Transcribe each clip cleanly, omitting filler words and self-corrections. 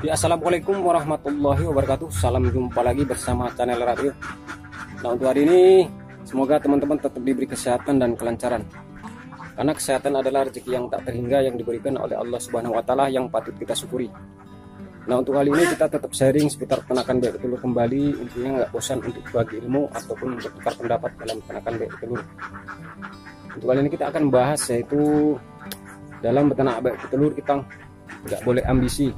Assalamualaikum warahmatullahi wabarakatuh. Salam jumpa lagi bersama channel radio. Nah, untuk hari ini semoga teman-teman tetap diberi kesehatan dan kelancaran, karena kesehatan adalah rezeki yang tak terhingga yang diberikan oleh Allah Subhanahu wa Ta'ala, yang patut kita syukuri. Nah, untuk kali ini kita tetap sharing seputar peternakan bebek telur kembali. Intinya nggak bosan untuk bagi ilmu ataupun untuk tukar pendapat dalam peternakan bebek telur. Untuk kali ini kita akan bahas, yaitu dalam beternak bebek telur kita nggak boleh ambisi.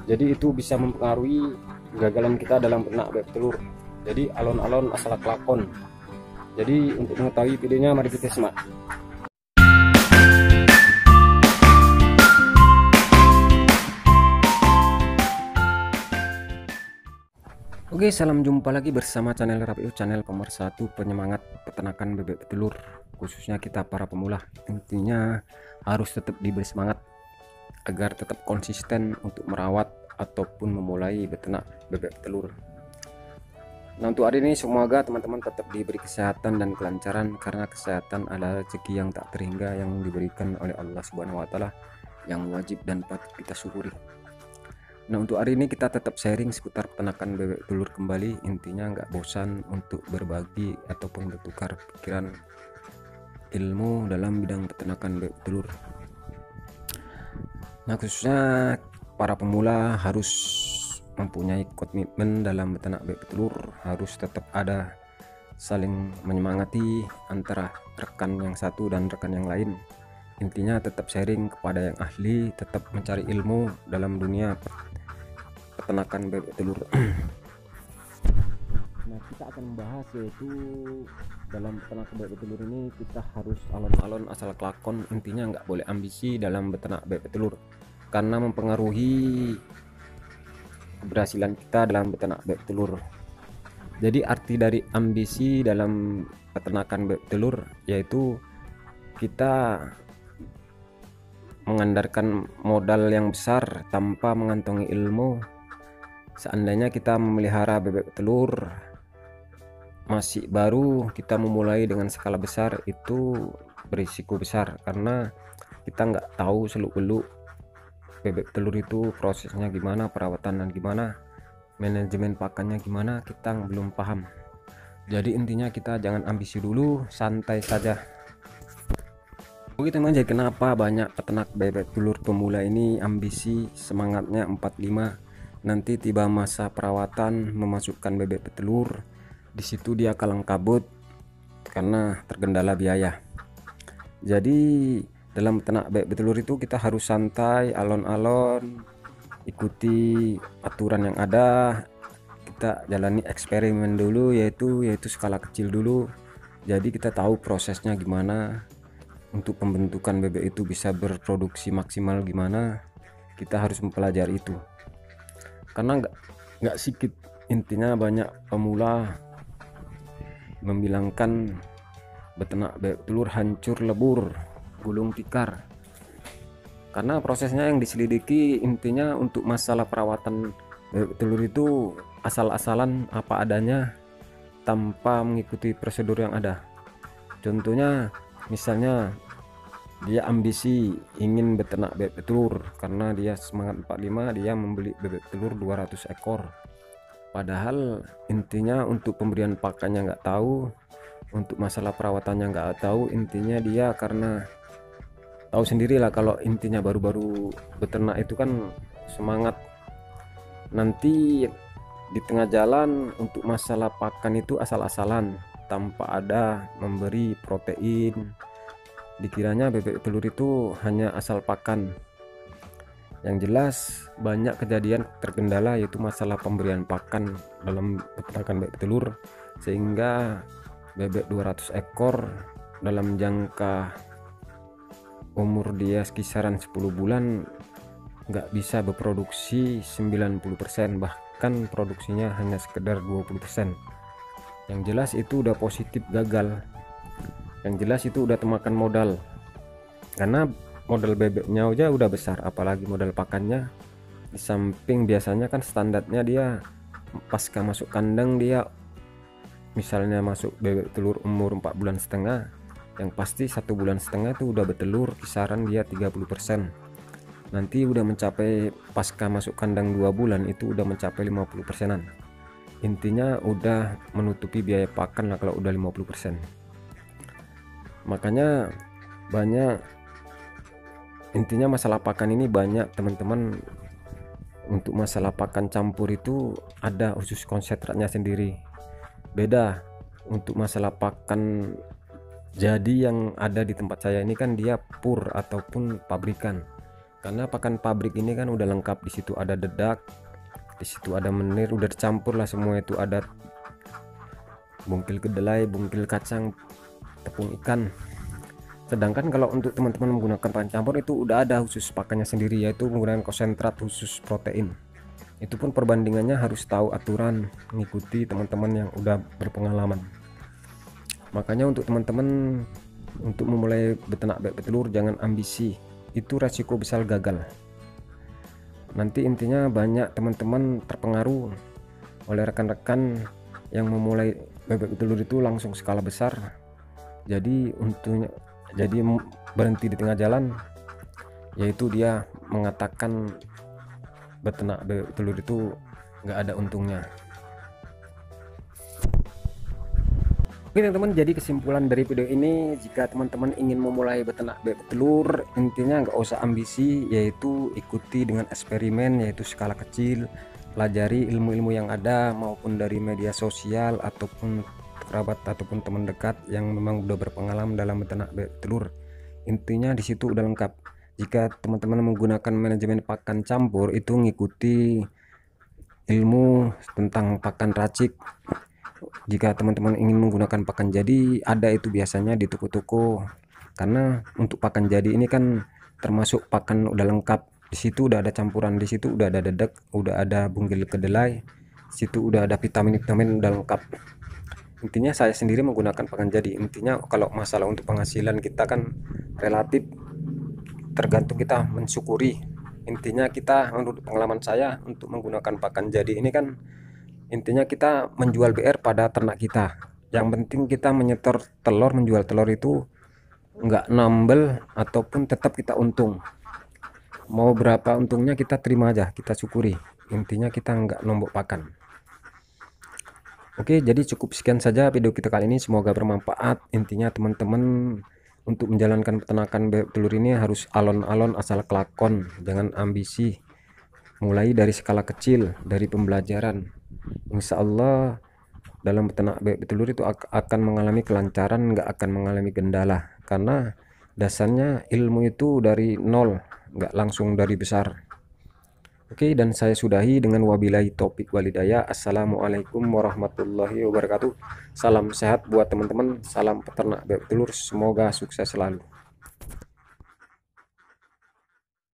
Jadi itu bisa mempengaruhi kegagalan kita dalam beternak bebek telur. Jadi alon-alon asal kelakon. Jadi untuk mengetahui videonya, mari kita simak. Oke, salam jumpa lagi bersama channel Radio, channel pemersatu penyemangat peternakan bebek telur, khususnya kita para pemula. Intinya harus tetap diberi semangat agar tetap konsisten untuk merawat ataupun memulai beternak bebek telur. Nah, untuk hari ini semoga teman-teman tetap diberi kesehatan dan kelancaran, karena kesehatan adalah rezeki yang tak terhingga yang diberikan oleh Allah Subhanahu wa Ta'ala, yang wajib dan patut kita syukuri. Nah, untuk hari ini kita tetap sharing seputar peternakan bebek telur kembali. Intinya nggak bosan untuk berbagi ataupun bertukar pikiran ilmu dalam bidang peternakan bebek telur. Nah, khususnya para pemula harus mempunyai komitmen dalam beternak bebek telur, harus tetap ada saling menyemangati antara rekan yang satu dan rekan yang lain. Intinya tetap sharing kepada yang ahli, tetap mencari ilmu dalam dunia peternakan bebek telur. Nah, kita akan membahas, yaitu dalam peternakan bebek telur ini kita harus alon-alon asal kelakon. Intinya nggak boleh ambisi dalam beternak bebek telur, karena mempengaruhi keberhasilan kita dalam beternak bebek telur. Jadi arti dari ambisi dalam peternakan bebek telur yaitu kita mengandalkan modal yang besar tanpa mengantongi ilmu. Seandainya kita memelihara bebek telur masih baru, kita memulai dengan skala besar, itu berisiko besar, karena kita nggak tahu seluk-beluk bebek telur itu prosesnya gimana, perawatan dan gimana, manajemen pakannya gimana, kita belum paham. Jadi intinya kita jangan ambisi dulu, santai saja. Oke teman, jadi kenapa banyak peternak bebek telur pemula ini ambisi, semangatnya 45, nanti tiba masa perawatan memasukkan bebek telur, di situ dia kalang kabut karena terkendala biaya. Jadi dalam beternak bebek telur itu kita harus santai, alon-alon, ikuti aturan yang ada, kita jalani eksperimen dulu, yaitu skala kecil dulu. Jadi kita tahu prosesnya gimana untuk pembentukan bebek itu bisa berproduksi maksimal gimana. Kita harus mempelajari itu, karena nggak sedikit, intinya banyak pemula membilangkan beternak bebek telur hancur lebur, gulung tikar, karena prosesnya yang diselidiki. Intinya untuk masalah perawatan bebek telur itu asal-asalan, apa adanya, tanpa mengikuti prosedur yang ada. Contohnya misalnya dia ambisi ingin beternak bebek telur karena dia semangat 45, dia membeli bebek telur 200 ekor, padahal intinya untuk pemberian pakannya nggak tahu, untuk masalah perawatannya nggak tahu. Intinya dia karena tahu sendirilah kalau intinya baru-baru beternak itu kan semangat, nanti di tengah jalan untuk masalah pakan itu asal-asalan tanpa ada memberi protein, dikiranya bebek telur itu hanya asal pakan. Yang jelas banyak kejadian terkendala, yaitu masalah pemberian pakan dalam peternakan bebek telur, sehingga bebek 200 ekor dalam jangka umur dia kisaran 10 bulan nggak bisa berproduksi 90%, bahkan produksinya hanya sekedar 20%. Yang jelas itu udah positif gagal, yang jelas itu udah termakan modal, karena modal bebeknya aja udah besar, apalagi modal pakannya. Di samping biasanya kan standarnya dia pasca masuk kandang, dia misalnya masuk bebek telur umur 4,5 bulan, yang pasti 1,5 bulan itu udah bertelur kisaran dia 30%. nanti udah mencapai pasca masuk kandang 2 bulan itu udah mencapai 50%an. Intinya udah menutupi biaya pakan lah kalau udah 50%. Makanya banyak, intinya masalah pakan ini banyak teman-teman. Untuk masalah pakan campur itu ada khusus konsentratnya sendiri, beda. Untuk masalah pakan jadi yang ada di tempat saya ini kan dia pur ataupun pabrikan. Karena pakan pabrik ini kan udah lengkap, di situ ada dedak, di situ ada menir, udah dicampur lah semua itu, ada bungkil kedelai, bungkil kacang, tepung ikan. Sedangkan kalau untuk teman-teman menggunakan pakan campur itu udah ada khusus pakannya sendiri, yaitu menggunakan konsentrat khusus protein. Itu pun perbandingannya harus tahu aturan, mengikuti teman-teman yang udah berpengalaman. Makanya untuk teman-teman untuk memulai beternak bebek telur jangan ambisi, itu resiko besar gagal. Nanti intinya banyak teman-teman terpengaruh oleh rekan-rekan yang memulai bebek telur itu langsung skala besar. Jadi berhenti di tengah jalan, yaitu dia mengatakan beternak bebek telur itu nggak ada untungnya. Oke teman-teman, jadi kesimpulan dari video ini, jika teman-teman ingin memulai beternak bebek telur, intinya nggak usah ambisi, yaitu ikuti dengan eksperimen, yaitu skala kecil, pelajari ilmu-ilmu yang ada maupun dari media sosial ataupun kerabat ataupun teman dekat yang memang udah berpengalaman dalam beternak bebek telur. Intinya di situ udah lengkap. Jika teman-teman menggunakan manajemen pakan campur, itu ngikuti ilmu tentang pakan racik. Jika teman-teman ingin menggunakan pakan jadi, ada itu biasanya di toko-toko. Karena untuk pakan jadi ini kan termasuk pakan udah lengkap. Di situ udah ada campuran, di situ udah ada dedek, udah ada bungkil kedelai, di situ udah ada vitamin-vitamin udah lengkap. Intinya saya sendiri menggunakan pakan jadi. Intinya kalau masalah untuk penghasilan kita kan relatif tergantung kita mensyukuri. Intinya kita, menurut pengalaman saya, untuk menggunakan pakan jadi ini kan intinya kita menjual BR pada ternak kita. Yang penting kita menyetor telur, menjual telur itu nggak nambel ataupun tetap kita untung. Mau berapa untungnya kita terima aja, kita syukuri. Intinya kita nggak nombok pakan. Oke, jadi cukup sekian saja video kita kali ini, semoga bermanfaat. Intinya teman-teman untuk menjalankan peternakan bebek telur ini harus alon-alon asal kelakon, jangan ambisi. Mulai dari skala kecil, dari pembelajaran. Insya Allah dalam beternak bebek telur itu akan mengalami kelancaran, nggak akan mengalami kendala, karena dasarnya ilmu itu dari nol, nggak langsung dari besar. Oke, dan saya sudahi dengan wabillahi taufik walhidayah. Assalamualaikum warahmatullahi wabarakatuh. Salam sehat buat teman-teman, salam peternak bebek telur, semoga sukses selalu.